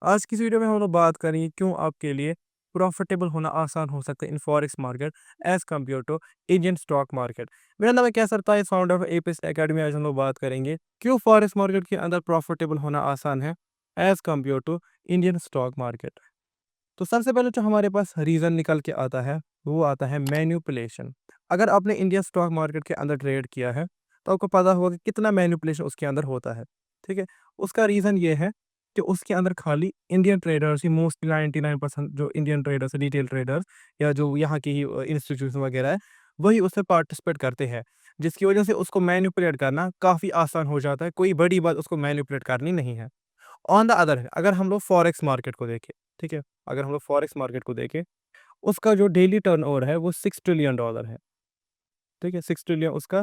आज की इस वीडियो में हम लोग बात करेंगे क्यों आपके लिए प्रॉफिटेबल होना आसान हो सकता है in forex market as compare to Indian stock market. मेरा नाम है कैसर ताई, फाउंडर ऑफ एपिस एकेडमी। आज हम लोग बात करेंगे क्यों फॉरेक्स मार्केट के अंदर प्रॉफिटेबल होना आसान है as compare to Indian stock market. तो सबसे पहले जो हमारे पास रीज़न निकल के आता है वो आता है मैन्युपुलेशन। अगर आपने इंडियन स्टॉक मार्केट के अंदर ट्रेड किया है तो आपको पता होगा कि कितना मैन्युपुलेशन उसके अंदर होता है। ठीक है, उसका रीज़न ये है कि उसके अंदर खाली इंडियन ट्रेडर्स ही, मोस्टली 99% जो इंडियन ट्रेडर्स, रिटेल ट्रेडर्स या जो यहाँ की ही इंस्टीट्यूशन वगैरह है, वही उसमें पार्टिसिपेट करते हैं, जिसकी वजह से उसको मैन्युपुलेट करना काफ़ी आसान हो जाता है। कोई बड़ी बात उसको मैन्युपुलेट करनी नहीं है। ऑन द अदर हैंड अगर हम लोग फॉरेक्स मार्केट को देखें, ठीक है, अगर हम लोग फॉरेक्स मार्केट को देखें, उसका जो डेली टर्नओवर है वो $6 ट्रिलियन है। ठीक है, 6 ट्रिलियन उसका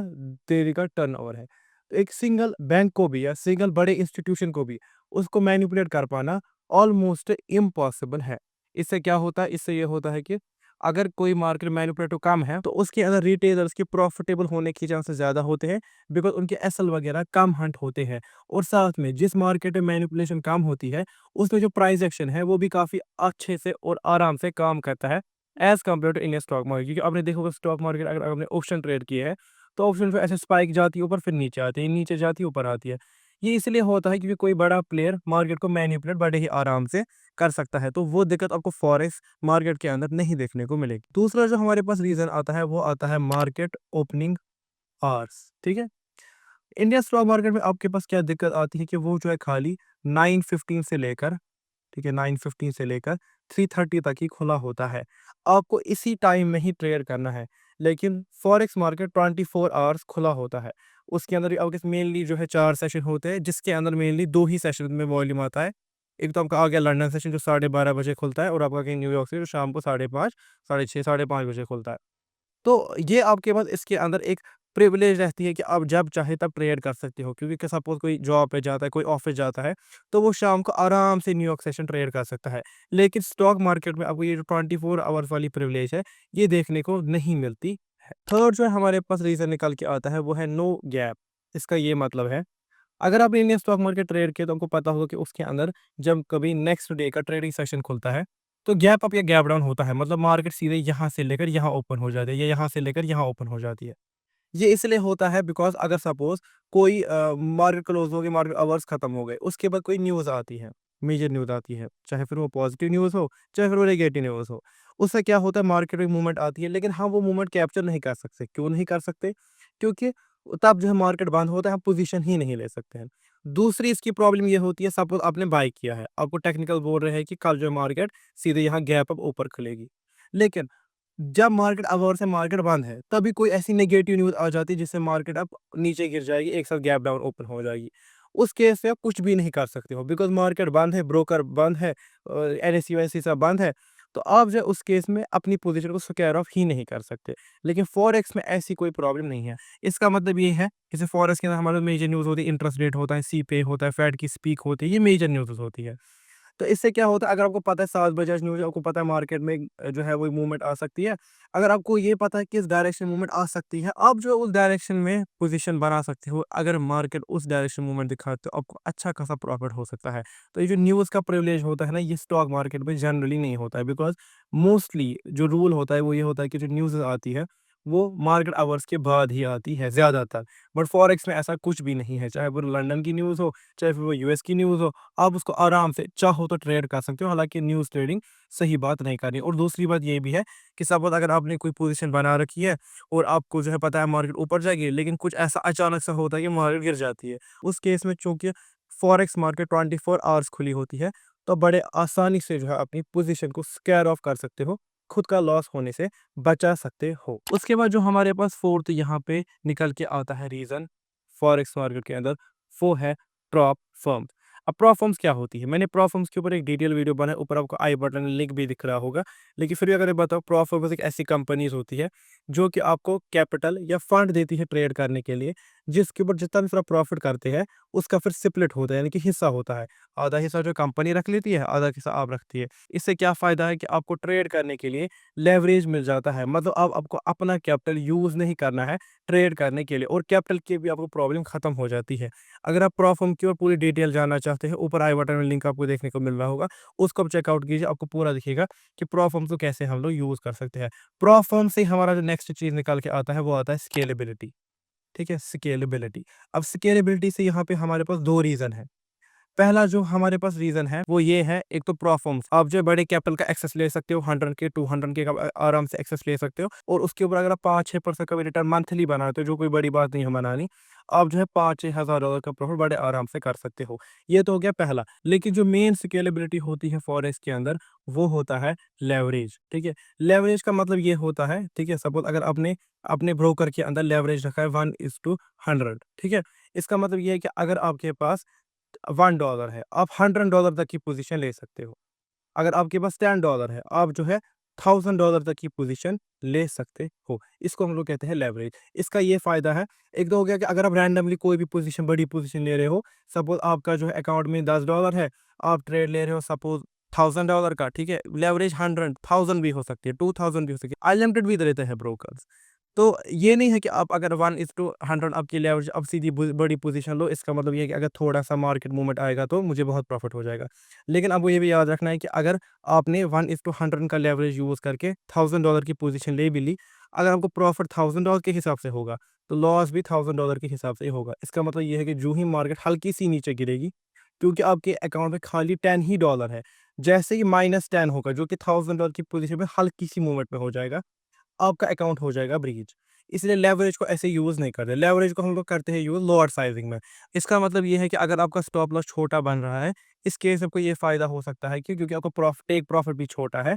डेली का टर्नओवर है। तो एक सिंगल बैंक को भी या सिंगल बड़े इंस्टीट्यूशन को भी उसको मैनिपुलेट कर पाना ऑलमोस्ट इम्पॉसिबल है। इससे क्या होता है, इससे ये होता है कि अगर कोई मार्केट मैनिपुलेटर कम है तो उसके अंदर रिटेलर्स के प्रॉफिटेबल होने के चांसेस ज़्यादा होते हैं, बिकॉज उनके एसएल वगैरह कम हंट होते हैं। और साथ में जिस मार्केट में मैनिपुलेशन कम होती है उसमें जो प्राइस एक्शन है वो भी काफ़ी अच्छे से और आराम से काम करता है as compare to Indian stock market. क्योंकि आपने देखा होगा स्टॉक मार्केट, अगर आपने ऑप्शन ट्रेड किए है तो ऑप्शन पे ऐसे स्पाइक जाती है ऊपर, फिर नीचे आती है, नीचे जाती है, ऊपर आती है। ये इसलिए होता है क्योंकि कोई बड़ा प्लेयर मार्केट को मैनिपुलेट बड़े ही आराम से कर सकता है, तो वो दिक्कत आपको फॉरेक्स मार्केट के अंदर नहीं देखने को मिलेगी। दूसरा जो हमारे पास रीज़न आता है वो आता है मार्केट ओपनिंग आवर्स। ठीक है, इंडियन स्टॉक मार्केट में आपके पास क्या दिक्कत आती है कि वो जो है खाली 9:15 से लेकर, ठीक है, 9:15 से लेकर 3:30 तक ही खुला होता है। आपको इसी टाइम में ही ट्रेड करना है। लेकिन फॉरेक्स मार्केट 24 आवर्स खुला होता है। उसके अंदर आपके मेनली जो है 4 सेशन होते हैं, जिसके अंदर मेनली 2 ही सेशन में वॉल्यूम आता है। एक तो आपका आ गया लंदन सेशन जो 12:30 बजे खुलता है, और आपका कहीं न्यूयॉर्क से जो शाम को 5:30, साढ़े 6, साढ़े 5 बजे खुलता है। तो ये आपके पास इसके अंदर एक प्रिविलेज रहती है कि आप जब चाहे तब ट्रेड कर सकते हो, क्योंकि कि सपोज़ कोई जॉब पे जाता है, कोई ऑफ़िस जाता है, तो वो शाम को आराम से न्यूयॉर्क सेशन ट्रेड कर सकता है। लेकिन स्टॉक मार्केट में आपको ये जो 24 आवर्स वाली प्रिविलेज है, ये देखने को नहीं मिलती है। थर्ड जो है हमारे पास रीज़न निकल के आता है वो है नो गैप। इसका ये मतलब है, अगर आप इंडियन स्टॉक मार्केट ट्रेड किए तो आपको पता होगा कि उसके अंदर जब कभी नेक्स्ट डे का ट्रेडिंग सेशन खुलता है, तो गैप अप या गैप डाउन होता है। मतलब मार्केट सीधे यहाँ से लेकर यहाँ ओपन हो जाती है या यहाँ से लेकर यहाँ ओपन हो जाती है। ये इसलिए होता है बिकॉज़ अगर सपोज़ कोई मार्केट क्लोज़ हो गई, मार्केट आवर्स खत्म हो गए, उसके बाद कोई न्यूज़ आती है, मेजर न्यूज़ आती है, चाहे फिर वो पॉज़िटिव न्यूज़ हो, चाहे फिर वो नेगेटिव न्यूज़ हो। उससे क्या होता है, मार्केट में मूवमेंट आती है, लेकिन हम वो मूवमेंट कैप्चर नहीं कर सकते। क्यों नहीं कर सकते? क्योंकि तब जो है मार्केट बंद होता है, हम पोज़ीशन ही नहीं ले सकते हैं। दूसरी इसकी प्रॉब्लम ये होती है, सपोज़ आपने बाय किया है, आपको टेक्निकल बोल रहे हैं कि कल जो है मार्केट सीधे यहाँ गैप अप ऊपर खुलेगी। लेकिन जब मार्केट आवर से मार्केट बंद है, तभी कोई ऐसी नेगेटिव न्यूज़ आ जाती है जिससे मार्केट अब नीचे गिर जाएगी, एक साथ गैप डाउन ओपन हो जाएगी। उस केस में आप कुछ भी नहीं कर सकते हो, बिकॉज़ मार्केट बंद है, ब्रोकर बंद है, एनएसई-वेनएसई सब बंद है, तो आप जो है उस केस में अपनी पोज़ीशन को स्क्वेयर ऑफ ही नहीं कर सकते। लेकिन फॉरेक्स में ऐसी कोई प्रॉब्लम नहीं है। इसका मतलब ये है, जैसे फॉरेक्स के अंदर हमारे मेजर न्यूज़ होती है, इंटरेस्ट रेट होता है, सीपे होता है, फेड की स्पीक होती है, ये मेजर न्यूज़ होती है। तो इससे क्या होता है, अगर आपको पता है 7 बजे आज न्यूज़, आपको पता है मार्केट में जो है वो मूवमेंट आ सकती है। अगर आपको ये पता है कि इस डायरेक्शन मूवमेंट आ सकती है, आप जो है उस डायरेक्शन में पोज़ीशन बना सकते हो। अगर मार्केट उस डायरेक्शन मूवमेंट दिखाए तो आपको अच्छा खासा प्रॉफ़िट हो सकता है। तो ये जो न्यूज़ का प्रिविलेज होता है ना, ये स्टॉक मार्केट में जनरली नहीं होता है, बिकॉज़ मोस्टली जो रूल होता है वो ये होता है कि जो न्यूज़ आती है, वो मार्केट आवर्स के बाद ही आती है ज़्यादातर। बट फॉरेक्स में ऐसा कुछ भी नहीं है, चाहे वो लंदन की न्यूज़ हो, चाहे फिर वो यूएस की न्यूज़ हो, आप उसको आराम से चाहो तो ट्रेड कर सकते हो। हालाँकि न्यूज़ ट्रेडिंग सही बात नहीं करनी। और दूसरी बात ये भी है कि सपोज़ अगर आपने कोई पोज़ीशन बना रखी है और आपको जो है पता है मार्केट ऊपर जाएगी, लेकिन कुछ ऐसा अचानक से होता है कि मार्केट गिर जाती है। उस केस में चूँकि फॉरेक्स मार्केट 24 आवर्स खुली होती है, तो बड़े आसानी से जो है अपनी पोज़ीशन को स्क्वेयर ऑफ कर सकते हो, खुद का लॉस होने से बचा सकते हो। उसके बाद जो हमारे पास 4th यहाँ पे निकल के आता है रीज़न फॉरेक्स मार्केट के अंदर, वो है प्रॉप फर्म्स। अब प्रॉप फर्म्स क्या होती है? मैंने प्रॉप फर्म्स के ऊपर एक डिटेल वीडियो बनाया, ऊपर आपको आई बटन में लिंक भी दिख रहा होगा। लेकिन फिर भी अगर मैं बताऊँ, प्रॉप फर्म्स एक ऐसी कंपनीज़ होती है जो कि आपको कैपिटल या फंड देती है ट्रेड करने के लिए, जिसके ऊपर जितना भी थोड़ा प्रॉफ़िट करते हैं, उसका फिर स्प्लिट होता है, यानी कि हिस्सा होता है। आधा हिस्सा जो कंपनी रख लेती है, आधा हिस्सा आप रखती है। इससे क्या फ़ायदा है कि आपको ट्रेड करने के लिए लेवरेज मिल जाता है। मतलब अब आपको अपना कैपिटल यूज़ नहीं करना है ट्रेड करने के लिए, और कैपिटल की भी आपको प्रॉब्लम ख़त्म हो जाती है। अगर आप प्रोफर्म की और पूरी डिटेल जानना चाहते हैं, ऊपर आई बटन में लिंक आपको देखने को मिल रहा होगा, उसको आप चेकआउट कीजिए, आपको पूरा दिखेगा कि प्रोफर्म को कैसे हम लोग यूज़ कर सकते हैं। प्रोफर्म से हमारा जो नेक्स्ट चीज़ निकल के आता है, वो आता है स्केलेबिलिटी। ठीक है? स्केलेबिलिटी। अब स्केलेबिलिटी से यहाँ पे हमारे पास 2 रीज़न है। पहला जो हमारे पास रीज़न है, वो ये है, एक तो प्रोफ़र्म्स, आप जो है बड़े कैपिटल का एक्सेस ले सकते हो, 100 के, 200 के का आराम से एक्सेस ले सकते हो, और उसके ऊपर अगर आप 5-6% का भी रिटर्न मंथली बनाते हो, जो कोई बड़ी बात नहीं है बनानी, आप जो है $5,000-6,000 का प्रॉफ़िट बड़े आराम से कर सकते हो। ये तो हो गया पहला। लेकिन जो मेन स्केलेबिलिटी होती है फ़ॉरेक्स के अंदर, वो होता है लेवरेज, ठीक है? लेवरेज का मतलब ये होता है, ठीक है? सपोज़ अगर आपने अपने ब्रोकर के अंदर लेवरेज रखा है 1:100, ठीक है? इसका मतलब ये है कि अगर आपके पास $1 है, आप $100 तक की पोज़ीशन ले सकते हो। अगर आपके पास $10 है, आप जो है $1000 तक की पोज़ीशन ले सकते हो। इसको हम लोग कहते हैं लेवरेज। इसका ये फ़ायदा है, एक तो हो गया कि अगर आप रैंडमली कोई भी पोज़ीशन, बड़ी पोज़ीशन ले रहे हो, सपोज़ आपका जो है अकाउंट में $10 है, आप ट्रेड ले रहे हो सपोज़ $1000 का, ठीक है? लेवरेज 100, 1000 भी हो सकती है, 2000 भी हो सकती है, अनलिमिटेड भी दे देते हैं ब्रोकर्स। तो ये नहीं है कि आप अगर 1:100 आपकी लेवरेज, अब सीधी बड़ी पोजीशन लो, इसका मतलब ये है कि अगर थोड़ा-सा मार्केट मूवमेंट आएगा तो मुझे बहुत प्रॉफिट हो जाएगा। लेकिन आपको ये भी याद रखना है कि अगर आपने 1:100 का लेवरेज यूज़ करके $1000 की पोजीशन ले भी ली, अगर आपको प्रॉफिट $1000 के हिसाब से होगा, तो लॉस भी $1000 के हिसाब से ही होगा। इसका मतलब ये है कि जो ही मार्केट हल्की-सी नीचे गिरेगी, क्योंकि आपके अकाउंट में खाली 10 ही डॉलर है, जैसे ही -10 होगा, जो कि $1000 की पोजीशन में हल्की-सी मूवमेंट में हो जाएगा, आपका अकाउंट हो जाएगा ब्रीच। इसलिए लेवरेज को ऐसे यूज़ नहीं करते। लेवरेज को हम लोग करते हैं यूज़ लोअर साइज़िंग में। इसका मतलब ये है कि अगर आपका स्टॉप लॉस छोटा बन रहा है, इस केस में आपको ये फ़ायदा हो सकता है कि क्योंकि आपका टेक प्रॉफिट भी छोटा है,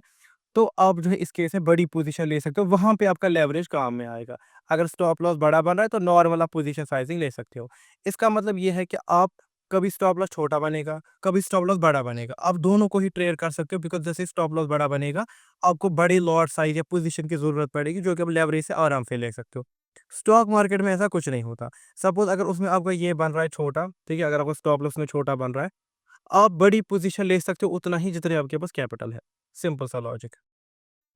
तो आप जो है इस केस में बड़ी पोज़ीशन ले सकते हो, वहाँ पे आपका लेवरेज काम में आएगा। अगर स्टॉप लॉस बड़ा बन रहा है, तो नॉर्मल आप पोज़ीशन साइज़िंग ले सकते हो। इसका मतलब ये है कि आप कभी स्टॉप लॉस छोटा बनेगा, कभी स्टॉप लॉस बड़ा बनेगा। आप दोनों को ही ट्रेड कर सकते हो, बिकॉज़ जैसे स्टॉप लॉस बड़ा बनेगा, आपको बड़ी लॉट साइज़ या पोज़ीशन की ज़रूरत पड़ेगी, जो कि आप लेवरेज से आराम से ले सकते हो। स्टॉक मार्केट में ऐसा कुछ नहीं होता। सपोज़ अगर उसमें आपका ये बन रहा है छोटा, ठीक है? अगर आपका स्टॉप लॉस में छोटा बन रहा है, आप बड़ी पोज़ीशन ले सकते हो उतना ही जितने आपके पास कैपिटल है। सिंपल सा लॉजिक।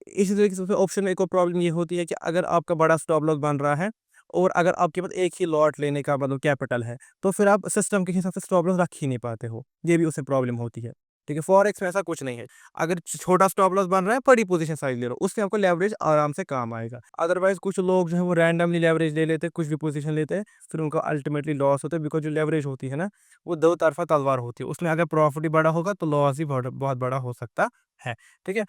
इसी तरीके से उसमें ऑप्शन में एक और प्रॉब्लम ये होती है कि अगर आपका बड़ा स्टॉप लॉस बन रहा है और अगर आपके पास एक ही लॉट लेने का मतलब कैपिटल है, तो फिर आप सिस्टम के हिसाब से स्टॉप लॉस रख ही नहीं पाते हो। ये भी उससे प्रॉब्लम होती है। ठीक है? फॉरेक्स में ऐसा कुछ नहीं है। अगर छोटा स्टॉप लॉस बन रहा है, बड़ी पोज़ीशन साइज़ ले लो, उससे आपको लेवरेज आराम से काम आएगा। अदरवाइज़ कुछ लोग जो है वो रैंडमली लेवरेज ले लेते हैं, कुछ भी पोज़ीशन लेते हैं, फिर उनको अल्टीमेटली लॉस होता है, बिकॉज़ जो लेवरेज होती है ना, वो दो तरफ़ा तलवार होती है। उसमें अगर प्रॉफिट भी बड़ा होगा, तो लॉस भी बहुत बड़ा हो सकता है। ठीक है?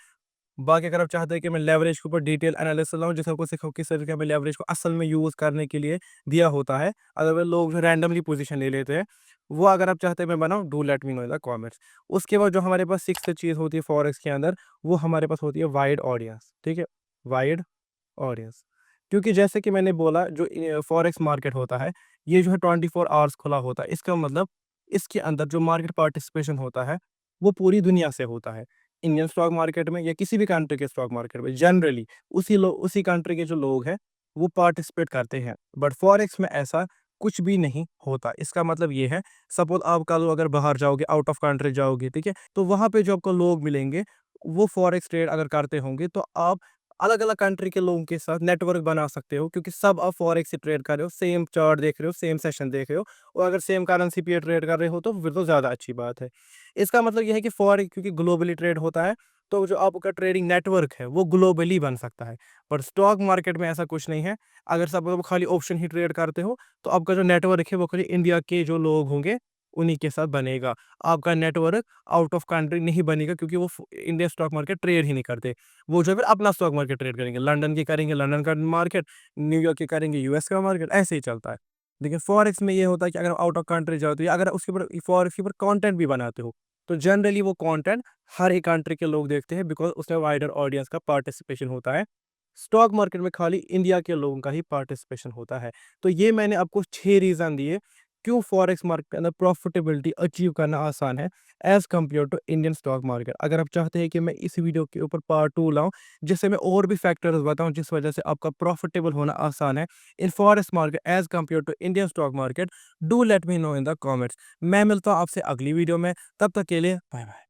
बाकी अगर आप चाहते हैं कि मैं लेवरेज के ऊपर डिटेल एनालिसिस लाऊँ, जिससे आपको सिखाऊँ किस तरीके हमें लेवरेज को असल में यूज़ करने के लिए दिया होता है। अदरवाइज़ लोग जो रैंडमली पोज़ीशन ले लेते हैं, वो अगर आप चाहते हैं मैं बनाऊँ, do let me know in the comments. उसके बाद जो हमारे पास 6th चीज़ होती है फॉरेक्स के अंदर, वो हमारे पास होती है वाइड ऑडियंस, ठीक है? Wide audience. क्योंकि जैसे कि मैंने बोला, जो फॉरेक्स मार्केट होता है, ये जो है 24 आवर्स खुला होता है। इसका मतलब इसके अंदर जो मार्केट पार्टिसिपेशन होता है, वो पूरी दुनिया से होता है। इंडियन स्टॉक मार्केट में या किसी भी कंट्री के स्टॉक मार्केट में जनरली उसी कंट्री के जो लोग हैं, वो पार्टिसिपेट करते हैं। बट फॉरेक्स में ऐसा कुछ भी नहीं होता। इसका मतलब ये है, सपोज़ आप कल अगर बाहर जाओगे, आउट ऑफ कंट्री जाओगे, ठीक है? तो वहाँ पे जो आपको लोग मिलेंगे, वो फॉरेक्स ट्रेड अगर करते होंगे, तो आप अलग-अलग कंट्री के लोगों के साथ नेटवर्क बना सकते हो, क्योंकि सब आप फॉरेक्स से ट्रेड कर रहे हो, सेम चार्ट देख रहे हो, सेम सेशन देख रहे हो, और अगर सेम करेंसी पे ट्रेड कर रहे हो, तो फिर तो ज़्यादा अच्छी बात है। इसका मतलब ये है कि फॉरेक्स क्योंकि ग्लोबली ट्रेड होता है, तो जो आपका ट्रेडिंग नेटवर्क है, वो ग्लोबली बन सकता है। पर स्टॉक मार्केट में ऐसा कुछ नहीं है। अगर सब खाली ऑप्शन ही ट्रेड करते हो, तो आपका जो नेटवर्क है, वो खाली इंडिया के जो लोग होंगे, उन्हीं के साथ बनेगा। आपका नेटवर्क आउट ऑफ कंट्री नहीं बनेगा, क्योंकि वो इंडिया स्टॉक मार्केट ट्रेड ही नहीं करते। वो जो है फिर अपना स्टॉक मार्केट ट्रेड करेंगे, लंदन की करेंगे लंदन का मार्केट, न्यूयॉर्क की करेंगे यूएस का मार्केट, ऐसे ही चलता है। लेकिन फॉरेक्स में ये होता है कि अगर आउट ऑफ कंट्री जाओ, तो या अगर उसके ऊपर फॉरेक्स के ऊपर कंटेंट भी बनाते हो, तो जनरली वो कंटेंट हर एक कंट्री के लोग देखते हैं, बिकॉज़ उसमें वाइडर ऑडियंस का पार्टिसिपेशन होता है। स्टॉक मार्केट में खाली इंडिया के लोगों का ही पार्टिसिपेशन होता है। तो ये मैंने आपको 6 रीज़न दिए क्यों फॉरेक्स मार्केट के अंदर प्रॉफिटेबिलिटी अचीव करना आसान है as compare to Indian stock market. अगर आप चाहते हैं कि मैं इस वीडियो के ऊपर पार्ट 2 लाऊँ, जिससे मैं और भी फैक्टर्स बताऊँ जिस वजह से आपका प्रॉफिटेबल होना आसान है in forex market as compare to Indian stock market, do let me know in the comments. मैं मिलता हूँ आपसे अगली वीडियो में, तब तक के लिए बाय बाय।